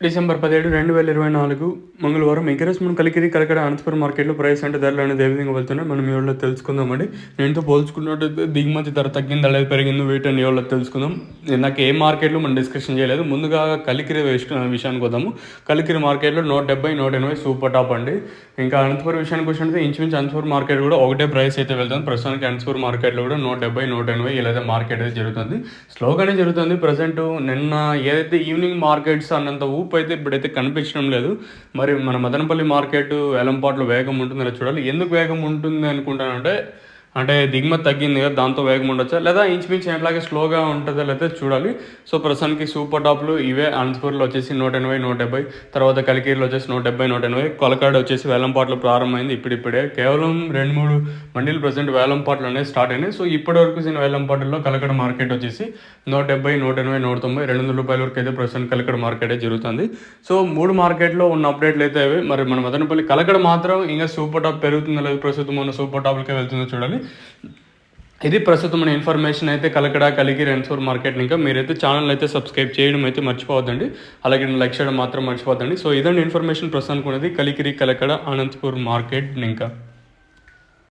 December 17, 2024 మంగళవారం ఎగరేస్మెంట్ కలికిరి కలకడ అనంతపురం మార్కెట్లో price అంటే ధరలు అనేది ఏ విధంగా వెళ్తున్నాయి మనం ఈ రోజులో తెలుసుకుందామండి. నేనుతో పోల్చుకున్నట్టు దిగుమతి ధర తగ్గింది లేదా పెరిగింది వీటిని ఈ రోజులో తెలుసుకుందాం. నాకు ఏ మార్కెట్లో మనం డిస్కషన్ చేయలేదు. ముందుగా కలికిరి విషయానికి వద్దాము. కలికిరి మార్కెట్లో 170, 180 సూపర్ టాప్ అండి. ఇంకా అనంతపురం విషయానికి వచ్చినట్టు ఇంచుమించు అనంతపురం మార్కెట్ కూడా ఒకటే ప్రైస్ అయితే వెళ్తుంది. ప్రస్తుతానికి అనంతపురం మార్కెట్లో కూడా 170, 180 ఇలా మార్కెట్ అయితే జరుగుతుంది. స్లోగానే జరుగుతుంది. ప్రజెంట్ నిన్న ఏదైతే ఈవినింగ్ మార్కెట్స్ అన్నంత ఊపు అయితే ఇప్పుడైతే కనిపించడం లేదు. మరి మన మదనపల్లి మార్కెట్ వేలంపాట్లో వేగం ఉంటుందని చూడాలి. ఎందుకు వేగం ఉంటుంది అనుకుంటానంటే దిగుమతి తగ్గింది కదా, దాంతో వేగం ఉండొచ్చా లేదా ఇంచుమించు ఎట్లాగే స్లోగా ఉంటుందా లేదా చూడాలి. సో ప్రస్తుతానికి సూపర్ టాప్లు ఇవే. అనంతపూర్లో వచ్చేసి 180, 170, తర్వాత కలికిరిలో వచ్చేసి 170, 180, కొలకాడ వచ్చేసి వేలంపాట్లు ప్రారంభమైంది ఇప్పుడిప్పుడే. కేవలం 2-3 మండీలు ప్రజెంట్ వేలంపాట్లు అనేది స్టార్ట్ అయినాయి. సో ఇప్పటి వరకు వేలంపాట్లలో కలకడ మార్కెట్ వచ్చేసి 170, 180, 190, 200 రూపాయల వరకు అయితే ప్రస్తుతం కలకడ మార్కెట్ జరుగుతుంది. సో 3 మార్కెట్లో ఉన్న అప్డేట్లు అయితే అవి. మరి మన మదనపల్లి కలకడ మాత్రం ఇంకా సూపర్ టాప్ పెరుగుతుందో లేదు, ప్రస్తుతం ఉన్న సూపర్ టాప్లకే వెళ్తుందో చూడాలి. ఇది ప్రస్తుతం మన ఇన్ఫర్మేషన్ అయితే కలకడ కలికిరి అనంతపురం మార్కెట్. ఇంకా మీరైతే ఛానల్ అయితే సబ్స్క్రైబ్ చేయడం అయితే మర్చిపోవద్దండి. అలాగే లైక్ చేయడం మాత్రం మర్చిపోవద్దండి. సో ఇదండి ఇన్ఫర్మేషన్ ప్రస్తుతానికి ఉన్నది కలికిరి కలకడ అనంతపురం మార్కెట్. ఇంకా